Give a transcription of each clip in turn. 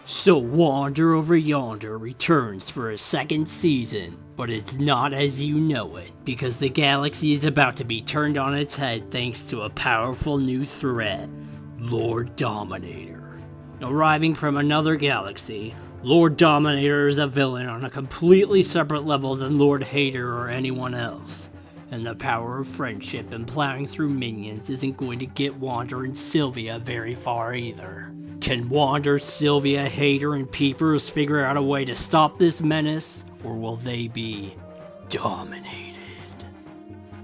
So Wander Over Yonder returns for a second season, but it's not as you know it, because the galaxy is about to be turned on its head thanks to a powerful new threat, Lord Dominator. Arriving from another galaxy, Lord Dominator is a villain on a completely separate level than Lord Hater or anyone else. And the power of friendship and plowing through minions isn't going to get Wander and Sylvia very far either. Can Wander, Sylvia, Hater, and Peepers figure out a way to stop this menace, or will they be dominated?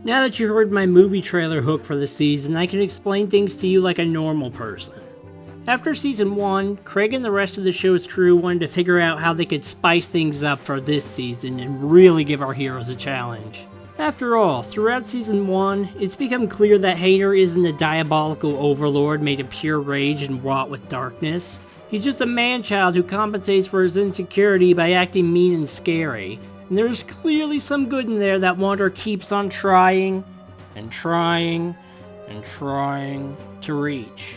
Now that you heard my movie trailer hook for the season, I can explain things to you like a normal person. After season 1, Craig and the rest of the show's crew wanted to figure out how they could spice things up for this season and really give our heroes a challenge. After all, throughout season 1, it's become clear that Hater isn't a diabolical overlord made of pure rage and wrought with darkness. He's just a man-child who compensates for his insecurity by acting mean and scary. And there's clearly some good in there that Wander keeps on trying, and trying, and trying to reach.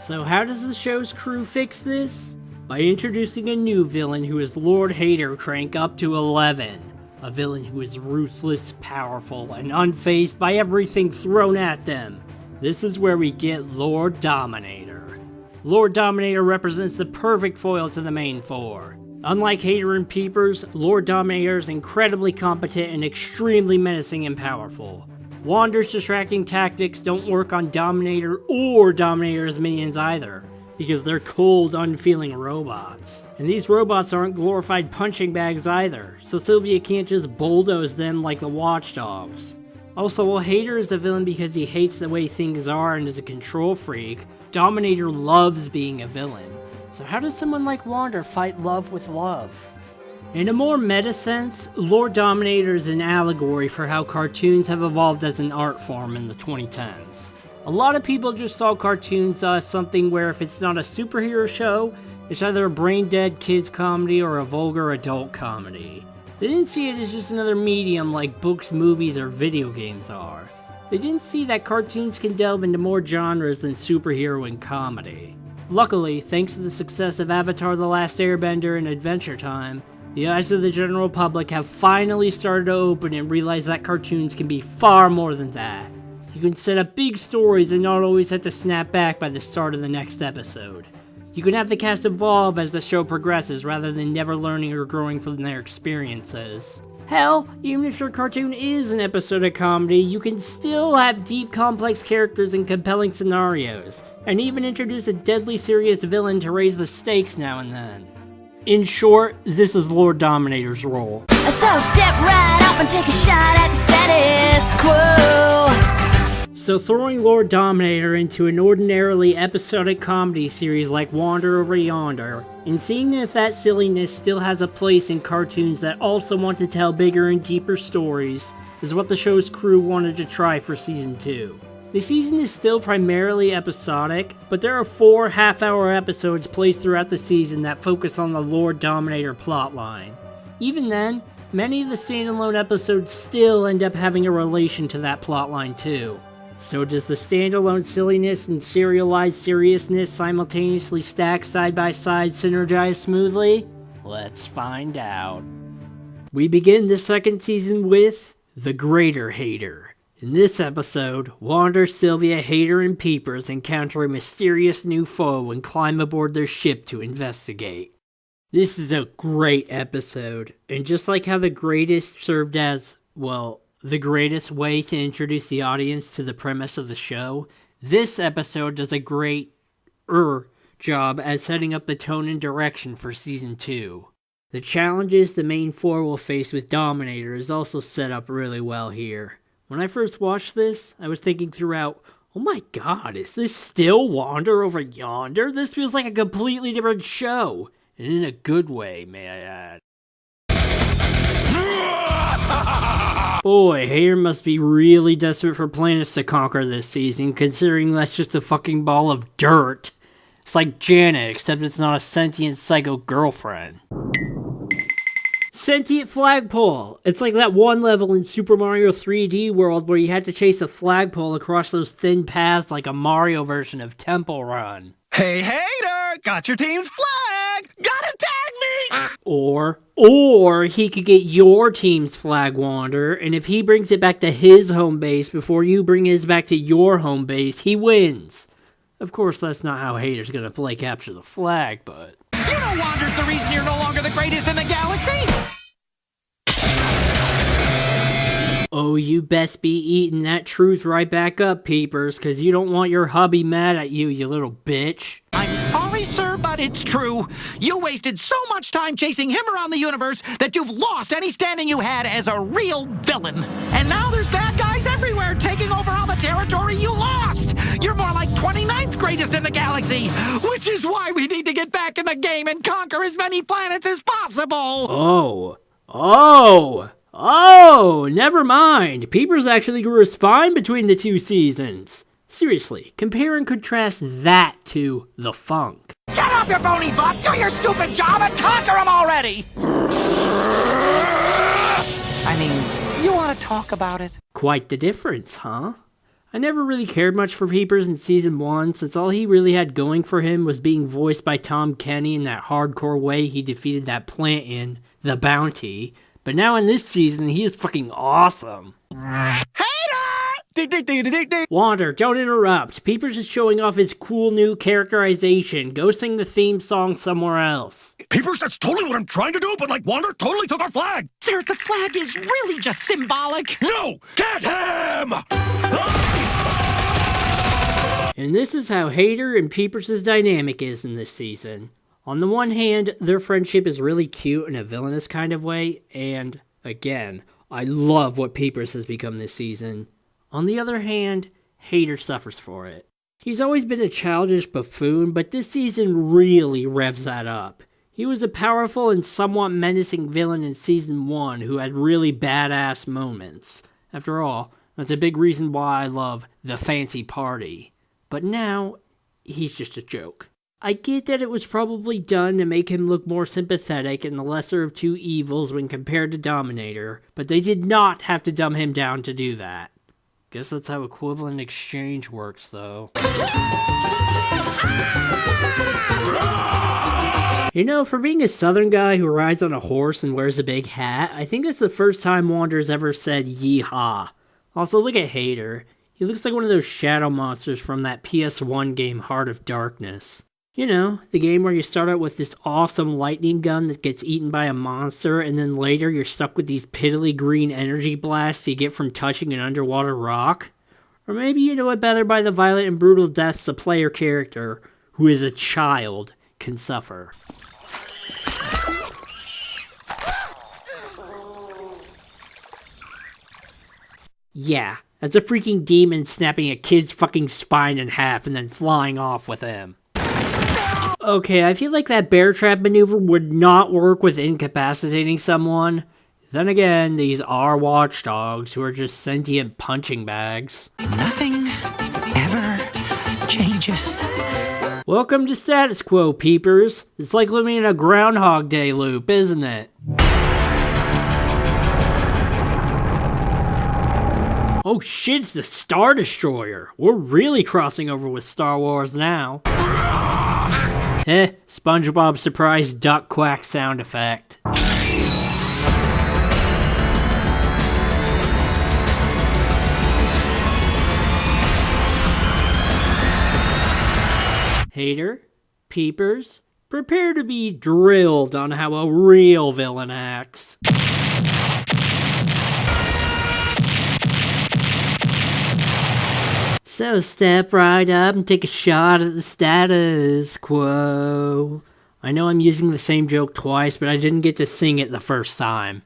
So how does the show's crew fix this? By introducing a new villain who is Lord Hater crank up to 11. A villain who is ruthless, powerful, and unfazed by everything thrown at them. This is where we get Lord Dominator. Lord Dominator represents the perfect foil to the main four. Unlike Hater and Peepers, Lord Dominator is incredibly competent and extremely menacing and powerful. Wander's distracting tactics don't work on Dominator or Dominator's minions either, because they're cold, unfeeling robots. And these robots aren't glorified punching bags either, so Sylvia can't just bulldoze them like the watchdogs. Also, while Hater is a villain because he hates the way things are and is a control freak, Dominator loves being a villain. So how does someone like Wander fight love with love? In a more meta sense, Lord Dominator is an allegory for how cartoons have evolved as an art form in the 2010s. A lot of people just saw cartoons as something where if it's not a superhero show, it's either a brain-dead kids comedy or a vulgar adult comedy. They didn't see it as just another medium like books, movies, or video games are. They didn't see that cartoons can delve into more genres than superhero and comedy. Luckily, thanks to the success of Avatar: The Last Airbender and Adventure Time, the eyes of the general public have finally started to open and realize that cartoons can be far more than that. You can set up big stories and not always have to snap back by the start of the next episode. You can have the cast evolve as the show progresses rather than never learning or growing from their experiences. Hell, even if your cartoon is an episodic comedy, you can still have deep, complex characters and compelling scenarios, and even introduce a deadly serious villain to raise the stakes now and then. In short, this is Lord Dominator's role. So step right up and take a shot at the status quo. So throwing Lord Dominator into an ordinarily episodic comedy series like Wander Over Yonder, and seeing if that silliness still has a place in cartoons that also want to tell bigger and deeper stories, is what the show's crew wanted to try for season 2. The season is still primarily episodic, but there are 4 half-hour episodes placed throughout the season that focus on the Lord Dominator plotline. Even then, many of the standalone episodes still end up having a relation to that plotline too. So does the standalone silliness and serialized seriousness simultaneously stack side by side synergize smoothly? Let's find out. We begin the second season with The Greater Hater. In this episode, Wander, Sylvia, Hater, and Peepers encounter a mysterious new foe and climb aboard their ship to investigate. This is a great episode, and just like how The Greatest served as, well, the greatest way to introduce the audience to the premise of the show, this episode does a great job at setting up the tone and direction for season 2. The challenges the main four will face with Dominator is also set up really well here. When I first watched this, I was thinking throughout, oh my god, is this still Wander Over Yonder? This feels like a completely different show, and in a good way, may I add. Boy, Hater must be really desperate for planets to conquer this season, considering that's just a fucking ball of dirt. It's like Janet, except it's not a sentient psycho girlfriend. Sentient flagpole. It's like that one level in Super Mario 3D World where you had to chase a flagpole across those thin paths like a Mario version of Temple Run. Hey, hater! Got your team's flag! Gotta tag me! Or he could get your team's flag, Wander, and if he brings it back to his home base before you bring his back to your home base, he wins. Of course, that's not how Hater's gonna play capture the flag, but... You know Wander's the reason you're no longer the greatest in the galaxy! Oh, you best be eating that truth right back up, Peepers, cause you don't want your hubby mad at you, you little bitch. I'm sorry, sir, but it's true. You wasted so much time chasing him around the universe that you've lost any standing you had as a real villain. And now there's bad guys everywhere taking over all the territory you lost. You're more like 29th greatest in the galaxy, which is why we need to get back in the game and conquer as many planets as possible. Oh, never mind. Peepers actually grew a spine between the two seasons. Seriously, compare and contrast that to the funk. Get off your bony butt, do your stupid job, and conquer them already! I mean, you want to talk about it? Quite the difference, huh? I never really cared much for Peepers in Season 1, since all he really had going for him was being voiced by Tom Kenny in that hardcore way he defeated that plant in The Bounty. But now in this season, he is fucking awesome. Hater! Wander, don't interrupt. Peepers is showing off his cool new characterization. Go sing the theme song somewhere else. Peepers, that's totally what I'm trying to do, but like Wander totally took our flag. Sir, the flag is really just symbolic. No! Get him! And this is how Hater and Peepers' dynamic is in this season. On the one hand, their friendship is really cute in a villainous kind of way, and, again, I love what Peepers has become this season. On the other hand, Hater suffers for it. He's always been a childish buffoon, but this season really revs that up. He was a powerful and somewhat menacing villain in Season 1 who had really badass moments. After all, that's a big reason why I love The Fancy Party. But now, he's just a joke. I get that it was probably done to make him look more sympathetic and the lesser of two evils when compared to Dominator, but they did not have to dumb him down to do that. Guess that's how equivalent exchange works, though. You know, for being a southern guy who rides on a horse and wears a big hat, I think it's the first time Wander's ever said yeehaw. Also, look at Hater. He looks like one of those shadow monsters from that PS1 game Heart of Darkness. You know, the game where you start out with this awesome lightning gun that gets eaten by a monster, and then later you're stuck with these piddly green energy blasts you get from touching an underwater rock? Or maybe you know it better by the violent and brutal deaths a player character, who is a child, can suffer. Yeah, that's a freaking demon snapping a kid's fucking spine in half and then flying off with him. Okay, I feel like that bear trap maneuver would not work with incapacitating someone. Then again, these are watchdogs who are just sentient punching bags. Nothing ever changes. Welcome to Status Quo, Peepers. It's like living in a Groundhog Day loop, isn't it? Oh shit, it's the Star Destroyer. We're really crossing over with Star Wars now. SpongeBob surprise duck quack sound effect. Hater, Peepers, prepare to be drilled on how a real villain acts. So step right up and take a shot at the status quo. I know I'm using the same joke twice, but I didn't get to sing it the first time.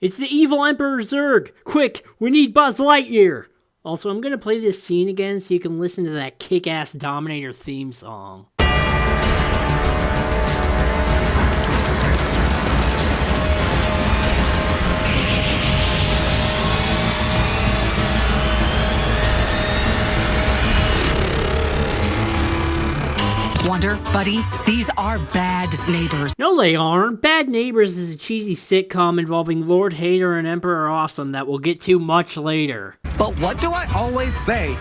It's the evil Emperor Zurg! Quick, we need Buzz Lightyear! Also, I'm gonna play this scene again so you can listen to that kick-ass Dominator theme song. Wander, buddy, these are bad neighbors. No, they aren't. Bad Neighbors is a cheesy sitcom involving Lord Hater and Emperor Awesome that we'll get to much later. But what do I always say?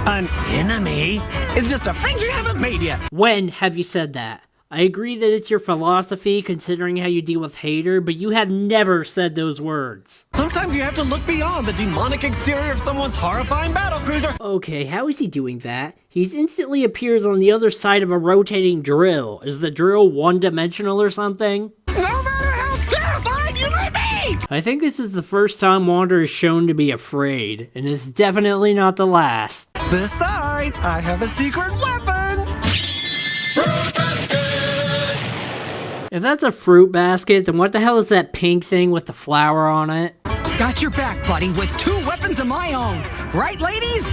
An enemy is just a friend you haven't made yet. When have you said that? I agree that it's your philosophy considering how you deal with Hater, but you have never said those words. Sometimes you have to look beyond the demonic exterior of someone's horrifying battlecruiser. Okay, how is he doing that? He instantly appears on the other side of a rotating drill. Is the drill one-dimensional or something? No matter how terrified you may be! I think this is the first time Wander is shown to be afraid, and it's definitely not the last. Besides, I have a secret weapon! If that's a fruit basket, then what the hell is that pink thing with the flower on it? Got your back, buddy, with 2 weapons of my own. Right, ladies?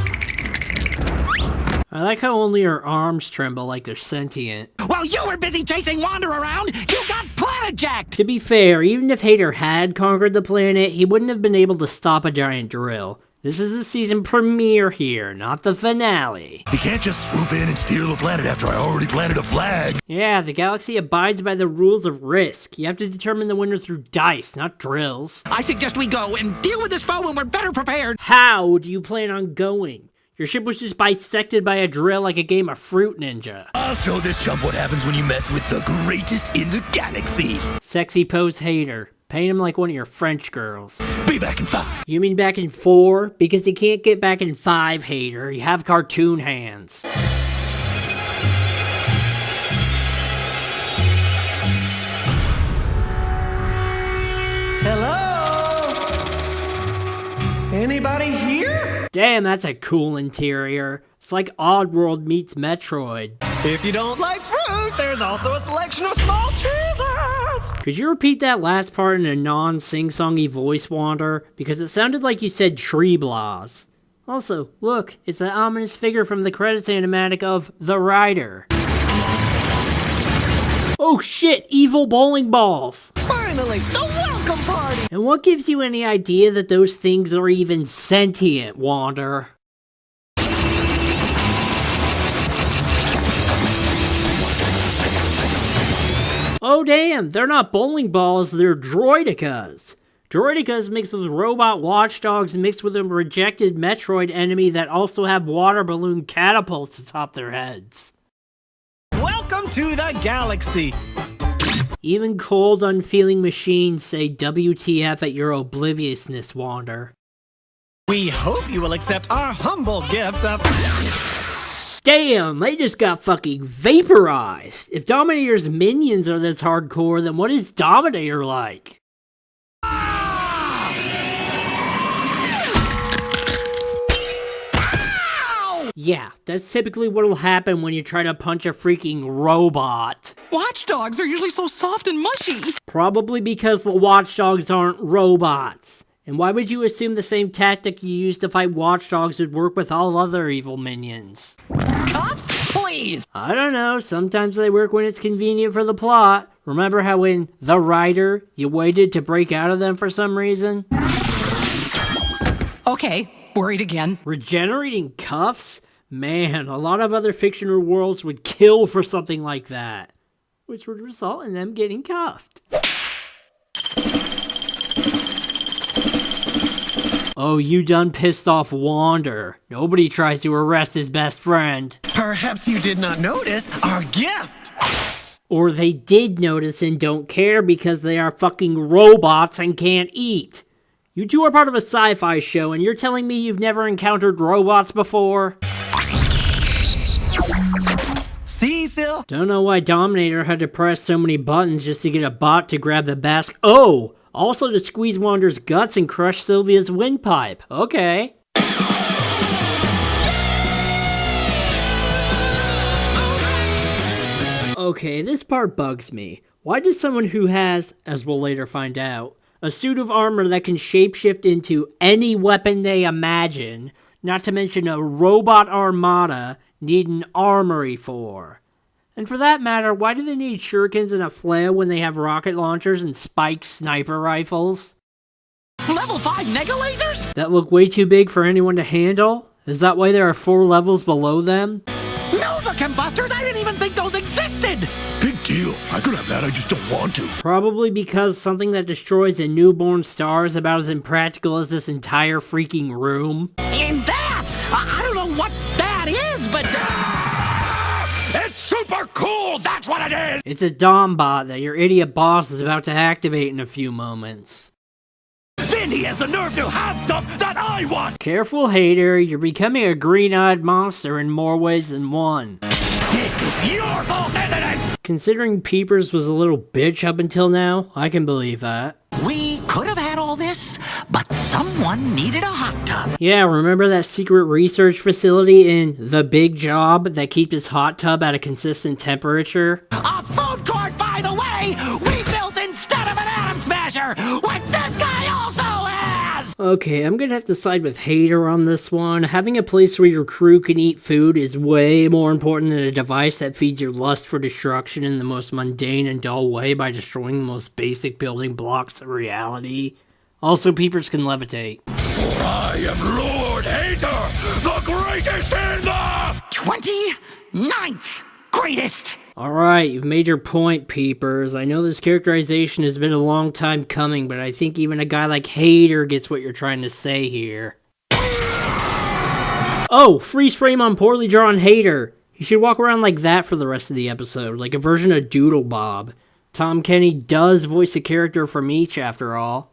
I like how only her arms tremble like they're sentient. While you were busy chasing Wander around, you got planet jacked! To be fair, even if Hater had conquered the planet, he wouldn't have been able to stop a giant drill. This is the season premiere here, not the finale. You can't just swoop in and steal a planet after I already planted a flag. Yeah, the galaxy abides by the rules of risk. You have to determine the winner through dice, not drills. I suggest we go and deal with this foe when we're better prepared. How do you plan on going? Your ship was just bisected by a drill like a game of Fruit Ninja. I'll show this chump what happens when you mess with the greatest in the galaxy. Sexy pose Hater. Paint him like one of your French girls. Be back in 5. You mean back in 4? Because you can't get back in 5, Hater. You have cartoon hands. Hello? Anybody here? Damn, that's a cool interior. It's like Oddworld meets Metroid. If you don't like fruit, there's also a selection of small cheeses. Could you repeat that last part in a non-sing-songy voice, Wander? Because it sounded like you said tree blahs. Also, look, it's the ominous figure from the credits animatic of The Rider. Oh shit, evil bowling balls! Finally, the welcome party! And what gives you any idea that those things are even sentient, Wander? Oh damn, they're not bowling balls, they're droidicas. Droidicas mixed with robot watchdogs mixed with a rejected Metroid enemy that also have water balloon catapults atop their heads. Welcome to the galaxy! Even cold, unfeeling machines say WTF at your obliviousness, Wander. We hope you will accept our humble gift of... Damn, they just got fucking vaporized. If Dominator's minions are this hardcore, then what is Dominator like? Ow! Yeah, that's typically what'll happen when you try to punch a freaking robot. Watchdogs are usually so soft and mushy. Probably because the watchdogs aren't robots. And why would you assume the same tactic you used to fight watchdogs would work with all other evil minions? Cuffs, please. I don't know, sometimes they work when it's convenient for the plot. Remember how in The Rider, you waited to break out of them for some reason? Okay, worried again. Regenerating cuffs? Man, a lot of other fictional worlds would kill for something like that. Which would result in them getting cuffed. Oh, you done pissed off Wander. Nobody tries to arrest his best friend. Perhaps you did not notice our gift! Or they did notice and don't care because they are fucking robots and can't eat. You two are part of a sci-fi show and you're telling me you've never encountered robots before? See, Sil? Don't know why Dominator had to press so many buttons just to get a bot to grab the basket. Oh! Also to squeeze Wander's guts and crush Sylvia's windpipe. Okay. Okay, this part bugs me. Why does someone who has, as we'll later find out, a suit of armor that can shapeshift into any weapon they imagine, not to mention a robot armada, need an armory for? And for that matter, why do they need shurikens and a flail when they have rocket launchers and spiked sniper rifles? Level 5 nega lasers? That look way too big for anyone to handle? Is that why there are 4 levels below them? Nova combustors? I didn't even think those existed! Big deal. I could have that, I just don't want to. Probably because something that destroys a newborn star is about as impractical as this entire freaking room. And that! I don't know what that is, but... It's super cool, that's what it is! It's a Dom bot that your idiot boss is about to activate in a few moments. Then he has the nerve to have stuff that I want! Careful, hater, you're becoming a green-eyed monster in more ways than one. This is your fault, isn't it? Considering Peepers was a little bitch up until now, I can believe that. We could have had all this, but someone needed a hot tub. Yeah, remember that secret research facility in The Big Job that keeps its hot tub at a consistent temperature? A food court, by the way, we built instead of an atom smasher, which this guy also has! Okay, I'm gonna have to side with Hater on this one. Having a place where your crew can eat food is way more important than a device that feeds your lust for destruction in the most mundane and dull way by destroying the most basic building blocks of reality. Also, Peepers can levitate. For I am Lord Hater, the greatest in the... 29th greatest! Alright, you've made your point, Peepers. I know this characterization has been a long time coming, but I think even a guy like Hater gets what you're trying to say here. Oh, freeze frame on poorly drawn Hater. He should walk around like that for the rest of the episode, like a version of Doodle Bob. Tom Kenny does voice a character from each, after all.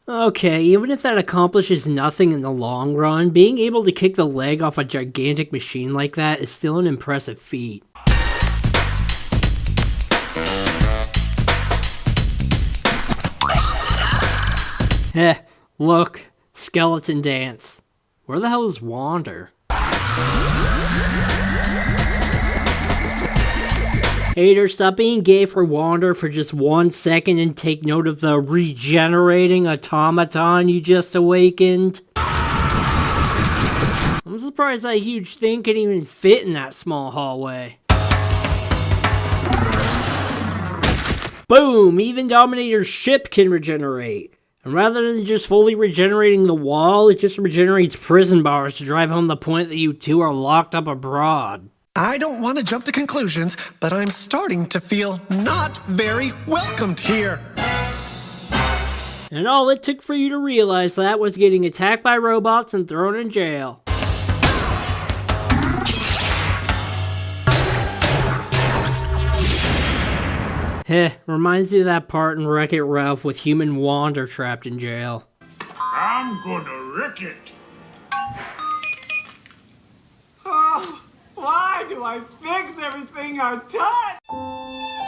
Okay, even if that accomplishes nothing in the long run, being able to kick the leg off a gigantic machine like that is still an impressive feat. Heh, look, skeleton dance. Where the hell is Wander? Hater, stop being gay for Wander for just 1 second and take note of the regenerating automaton you just awakened. I'm surprised that huge thing can even fit in that small hallway. Boom! Even Dominator's ship can regenerate. And rather than just fully regenerating the wall, it just regenerates prison bars to drive home the point that you two are locked up abroad. I don't want to jump to conclusions, but I'm starting to feel not very welcomed here. And all it took for you to realize that was getting attacked by robots and thrown in jail. Heh, reminds me of that part in Wreck-It Ralph with human Wander trapped in jail. I'm gonna wreck it. Why do I fix everything I touch?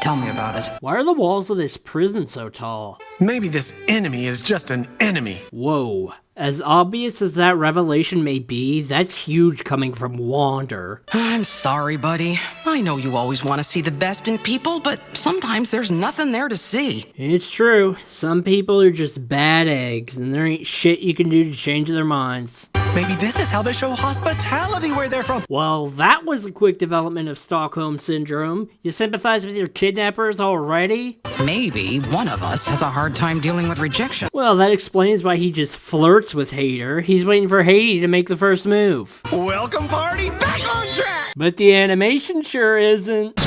Tell me about it. Why are the walls of this prison so tall? Maybe this enemy is just an enemy. Whoa. As obvious as that revelation may be, that's huge coming from Wander. I'm sorry, buddy. I know you always want to see the best in people, but sometimes there's nothing there to see. It's true. Some people are just bad eggs, and there ain't shit you can do to change their minds. Maybe this is how they show hospitality where they're from. Well, that was a quick development of Stockholm Syndrome. You sympathize with your kidnappers already? Maybe one of us has a hard time dealing with rejection. Well, that explains why he just flirts with Hater. He's waiting for Haiti to make the first move. Welcome party back on track. But the animation sure isn't.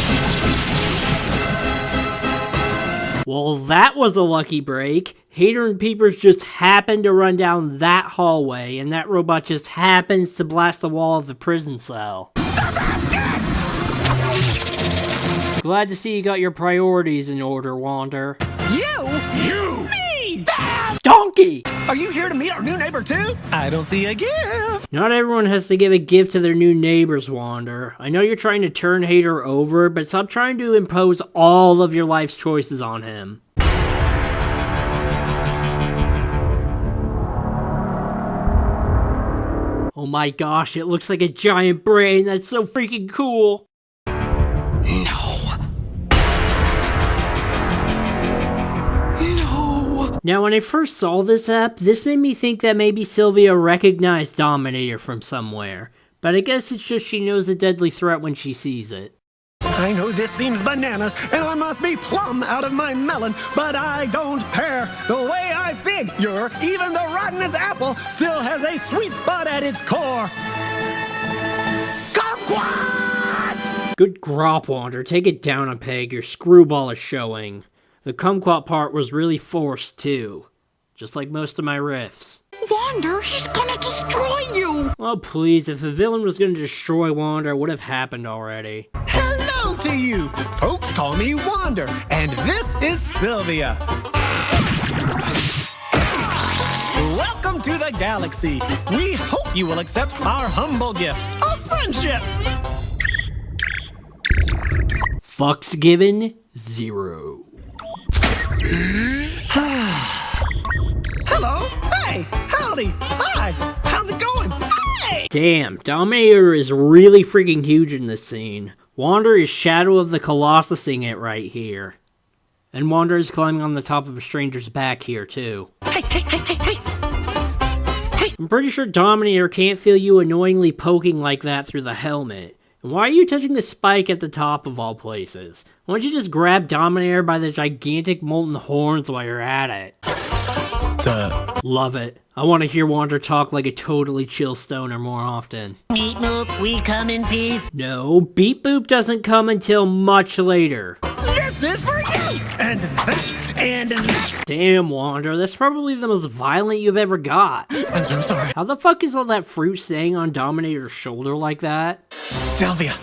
Well, that was a lucky break. Hater and Peepers just happened to run down that hallway, and that robot just happens to blast the wall of the prison cell. Glad to see you got your priorities in order, Wander. You? Me! Damn! Donkey! Are you here to meet our new neighbor too? I don't see a gift. Not everyone has to give a gift to their new neighbors, Wander. I know you're trying to turn Hater over, but stop trying to impose all of your life's choices on him. Oh my gosh, it looks like a giant brain. That's so freaking cool. No. Now, when I first saw this app, this made me think that maybe Sylvia recognized Dominator from somewhere. But I guess it's just she knows a deadly threat when she sees it. I know this seems bananas, and I must be plumb out of my melon, but I don't care. The way I figure, even the rottenest apple still has a sweet spot at its core. Kumquat! Good grop, Wander. Take it down a peg. Your screwball is showing. The kumquat part was really forced, too. Just like most of my riffs. Wander, he's gonna destroy you! Oh, please. If the villain was gonna destroy Wander, it would have happened already. Hello to you! Folks call me Wander, and this is Sylvia. Welcome to the galaxy. We hope you will accept our humble gift of friendship. Fucks given, 0. Hello. Hey. Howdy. Hi. How's it going? Hey. Damn, Dominator is really freaking huge in this scene. Wander is Shadow of the Colossusing it right here. And Wander is climbing on the top of a stranger's back here, too. Hey. I'm pretty sure Dominator can't feel you annoyingly poking like that through the helmet. And why are you touching the spike at the top of all places? Why don't you just grab Dominator by the gigantic molten horns while you're at it? Love it. I want to hear Wander talk like a totally chill stoner more often. Meat Moop, we come in peace. No, Beep Boop doesn't come until much later. This is for you! And that, and that! Damn, Wander, that's probably the most violent you've ever got. I'm so sorry. How the fuck is all that fruit staying on Dominator's shoulder like that? Sylvia,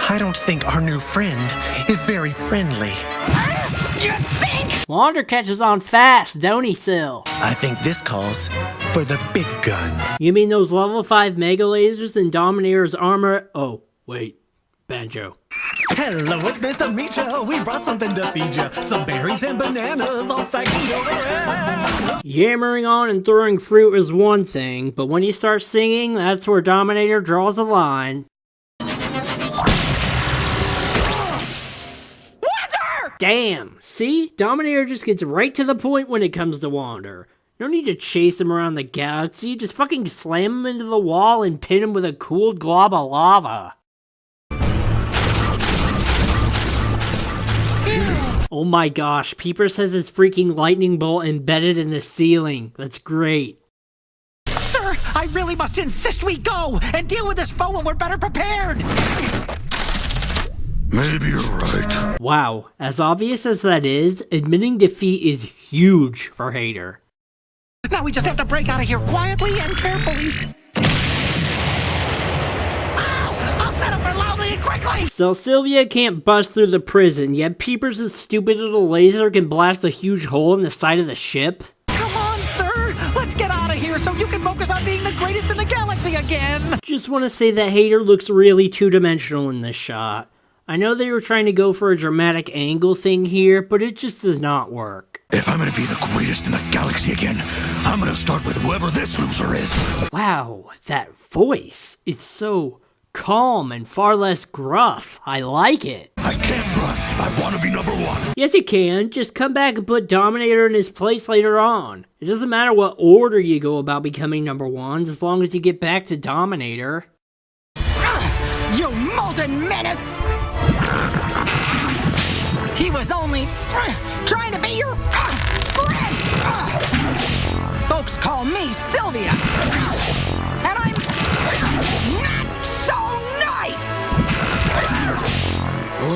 I don't think our new friend is very friendly. You think? Wander catches on fast, don't he, Syl? I think this calls for the big guns. You mean those level 5 mega lasers in Dominator's armor? Oh, wait. Banjo. Hello, it's nice to meet ya. We brought something to feed ya. Some berries and bananas all stacked over. Yammering on and throwing fruit is one thing, but when you start singing, that's where Dominator draws the line. Wander! Damn! See? Dominator just gets right to the point when it comes to Wander. No need to chase him around the galaxy, just fucking slam him into the wall and pin him with a cooled glob of lava. Oh my gosh, Peepers has his freaking lightning bolt embedded in the ceiling. That's great. Sir, I really must insist we go and deal with this foe when we're better prepared. Maybe you're right. Wow, as obvious as that is, admitting defeat is huge for Hater. Now we just have to break out of here quietly and carefully. I'll set up for loudly and quickly. So Sylvia can't bust through the prison, yet Peepers' stupid little laser can blast a huge hole in the side of the ship? Come on, sir. Let's get out of here so you can focus on being the greatest in the galaxy again. Just want to say that Hater looks really two-dimensional in this shot. I know they were trying to go for a dramatic angle thing here, but it just does not work. If I'm gonna be the greatest in the galaxy again, I'm gonna start with whoever this loser is. Wow, that voice. It's so calm and far less gruff. I like it. I can't run if I want to be number one. Yes, you can. Just come back and put Dominator in his place later on. It doesn't matter what order you go about becoming number one, as long as you get back to Dominator. You molten menace! He was only trying to be your friend! Folks call me Sylvia, and I'm not so nice!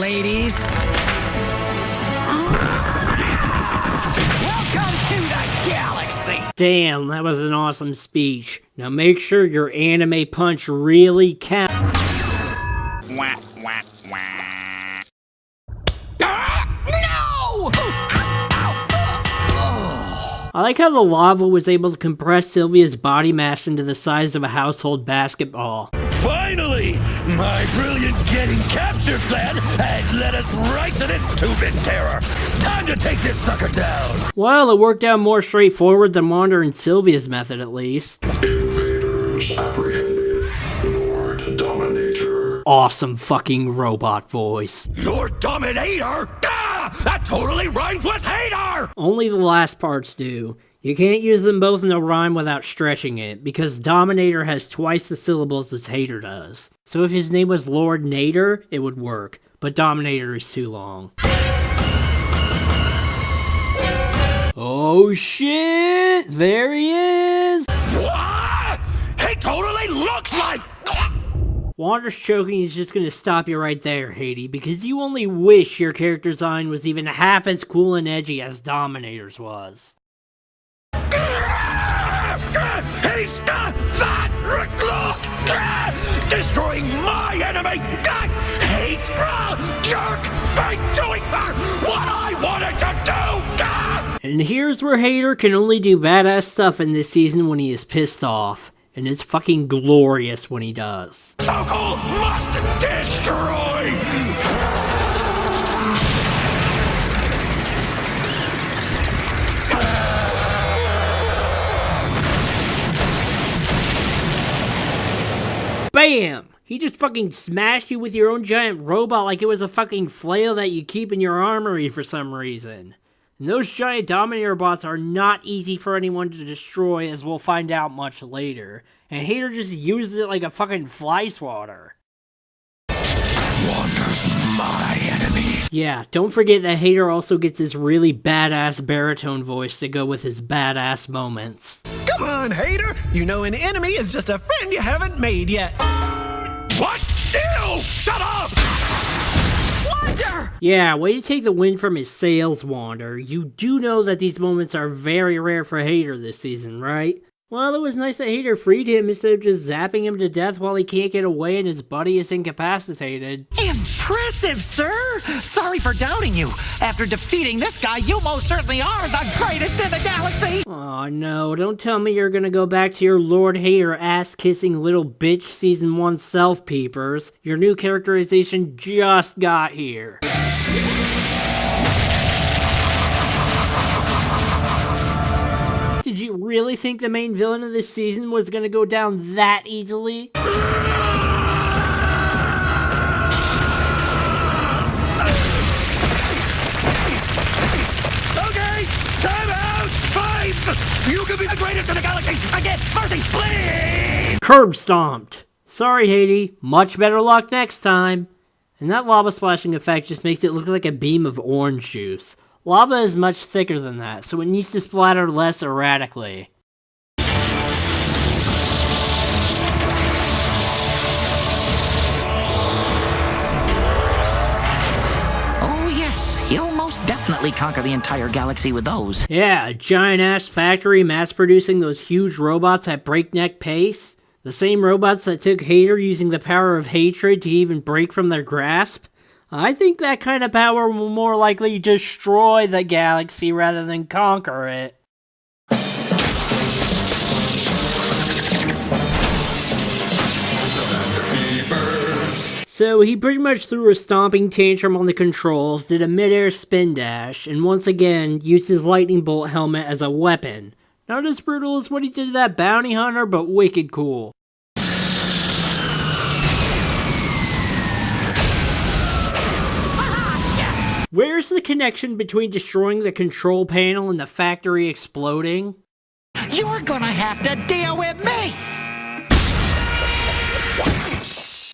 Ladies, welcome to the galaxy! Damn, that was an awesome speech. Now make sure your anime punch really counts. No! I like how the lava was able to compress Sylvia's body mass into the size of a household basketball. Finally! My brilliant getting captured plan has led us right to this tube-in terror. Time to take this sucker down. Well, it worked out more straightforward than Wander and Sylvia's method, at least. Invaders apprehended. Lord Dominator. Awesome fucking robot voice. Lord Dominator? Ah! That totally rhymes with hater! Only the last parts do. You can't use them both in a rhyme without stretching it, because Dominator has twice the syllables as Hater does. So if his name was Lord Nader, it would work. but Dominator is too long. Oh shit! There he is! What? He totally looks like... Wander's choking is just gonna stop you right there, Haiti, because you only wish your character design was even half as cool and edgy as Dominator's was. He's that recluse! Destroying my enemy! Hate jerk! By doing what I wanted to do! And here's where Hater can only do badass stuff in this season when he is pissed off. And it's fucking glorious when he does. Sokol must destroy! BAM! He just fucking smashed you with your own giant robot like it was a fucking flail that you keep in your armory for some reason. And those giant Dominator bots are not easy for anyone to destroy, as we'll find out much later. And Hater just uses it like a fucking fly swatter. Wander's my enemy. Yeah, don't forget that Hater also gets this really badass baritone voice to go with his badass moments. Come on, Hater! You know an enemy is just a friend you haven't made yet. What? Ew! Shut up! Wander! Yeah, way to take the win from his sails, Wander. You do know that these moments are very rare for Hater this season, right? Well, it was nice that Hater freed him instead of just zapping him to death while he can't get away and his buddy is incapacitated. Impressive, sir! Sorry for doubting you. After defeating this guy, you most certainly are the greatest in the galaxy! Aw, no, don't tell me you're gonna go back to your Lord Hater ass-kissing little bitch Season 1 self-peepers. Your new characterization just got here. Did you really think the main villain of this season was gonna go down that easily? Okay, time out! Fives! You could be the greatest in the galaxy! Again, mercy, please! Curb stomped. Sorry, Haiti. Much better luck next time. And that lava splashing effect just makes it look like a beam of orange juice. Lava is much thicker than that, so it needs to splatter less erratically. Oh yes, you'll most definitely conquer the entire galaxy with those. Yeah, a giant-ass factory mass-producing those huge robots at breakneck pace. The same robots that took Hater using the power of hatred to even break from their grasp. I think that kind of power will more likely destroy the galaxy rather than conquer it. So he pretty much threw a stomping tantrum on the controls, did a mid-air spin dash, and once again used his lightning bolt helmet as a weapon. Not as brutal as what he did to that bounty hunter, but wicked cool. Where's the connection between destroying the control panel and the factory exploding? You're gonna have to deal with me!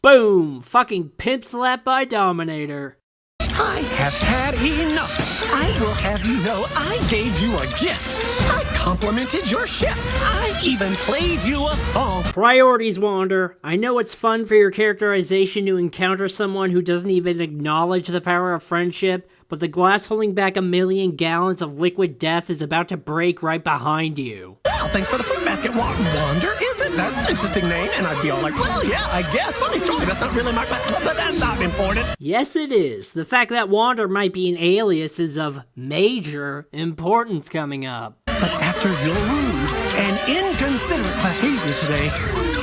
Boom! Fucking pimp slap by Dominator. I have had enough. I will have you know I gave you a gift. I complimented your ship. I even played you a song. Priorities, Wander. I know it's fun for your characterization to encounter someone who doesn't even acknowledge the power of friendship, but the glass holding back 1,000,000 gallons of liquid death is about to break right behind you. Well, thanks for the food basket. Wander, is it? That's an interesting name. And I'd be all like, well, yeah, I guess. Funny story. That's not really my... But that's not important. Yes, it is. The fact that Wander might be an alias is of major importance coming up. But after your rude and inconsiderate behavior today,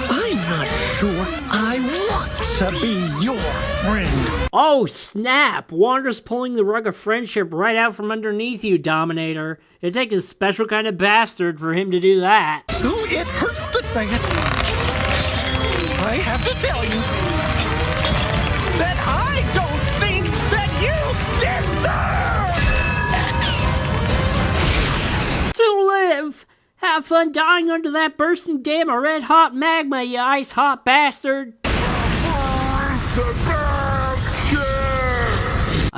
I'm not sure I want to be your friend. Oh, snap! Wander's pulling the rug of friendship right out from underneath you, Dominator. It takes a special kind of bastard for him to do that. Ooh, it hurts to say it. I have to tell you that I don't think that you deserve To live! Have fun dying under that bursting dam of red-hot magma, you ice-hot bastard! The basket!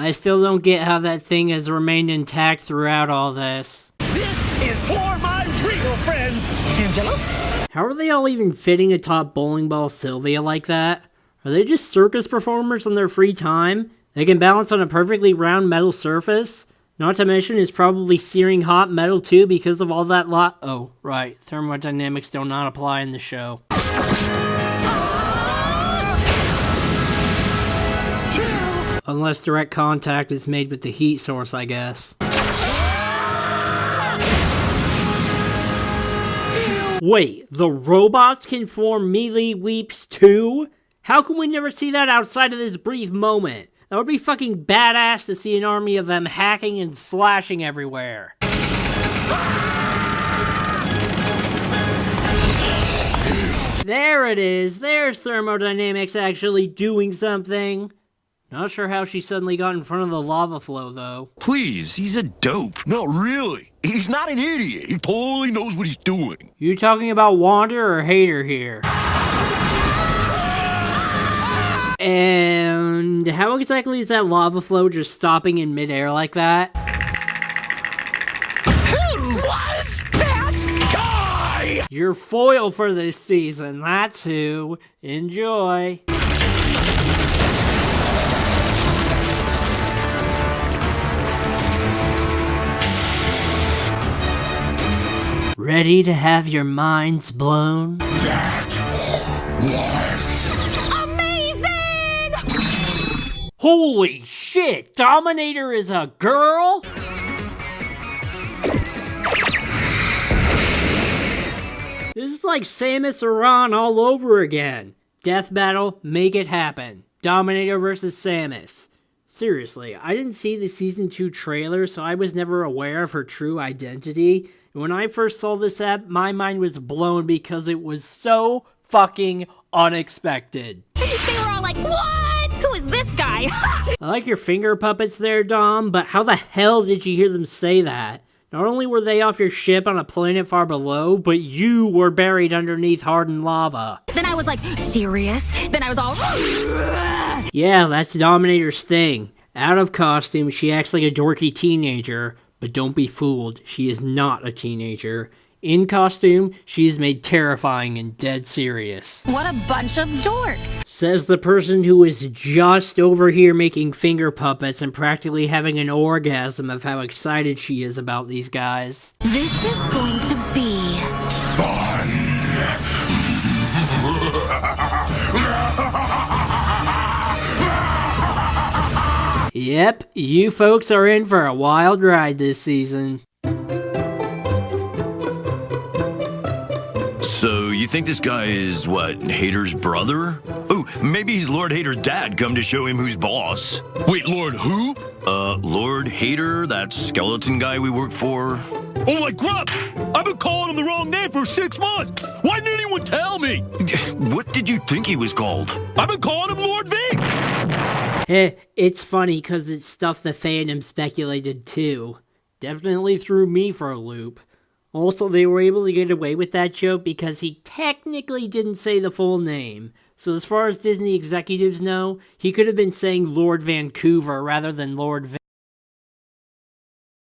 I still don't get how that thing has remained intact throughout all this. This is for my real friends. Angelo? How are they all even fitting atop Bowling Ball Sylvia like that? Are they just circus performers on their free time? They can balance on a perfectly round metal surface? Not to mention it's probably searing hot metal too because of all that oh, right. Thermodynamics do not apply in the show. Unless direct contact is made with the heat source, I guess. Wait, the robots can form melee weeps too? How can we never see that outside of this brief moment? That would be fucking badass to see an army of them hacking and slashing everywhere. There it is. There's thermodynamics actually doing something. Not sure how she suddenly got in front of the lava flow, though. Please, he's a dope. No, really. He's not an idiot. He totally knows what he's doing. You talking about Wander or Hater here? And how exactly is that lava flow just stopping in midair like that? Who was that guy? Your foil for this season, that's who. Enjoy. Ready to have your minds blown? That was Amazing! Holy shit! Dominator is a girl? This is like Samus Aran all over again. Death battle, make it happen. Dominator versus Samus. Seriously, I didn't see the Season 2 trailer, so I was never aware of her true identity. And when I first saw this app, my mind was blown because it was so fucking unexpected. They were all like, what? Who is this guy? I like your finger puppets there, Dom, but how the hell did you hear them say that? Not only were they off your ship on a planet far below, but you were buried underneath hardened lava. Then I was like, serious? Then I was all, Yeah, that's Dominator's thing. Out of costume, she acts like a dorky teenager, but don't be fooled, she is not a teenager. In costume, she is made terrifying and dead serious. what a bunch of dorks. Says the person who is just over here making finger puppets and practically having an orgasm of how excited she is about these guys. This is going to be Yep, you folks are in for a wild ride this season. So, you think this guy is, what, Hater's brother? Oh, maybe he's Lord Hater's dad come to show him who's boss. Wait, Lord who? Lord Hater, that skeleton guy we work for. Oh my crap! I've been calling him the wrong name for 6 months! Why didn't anyone tell me? What did you think he was called? I've been calling him Lord V! It's funny because it's stuff the fandom speculated too. Definitely threw me for a loop. Also, they were able to get away with that joke because he technically didn't say the full name. So as far as Disney executives know, he could have been saying Lord Vancouver rather than Lord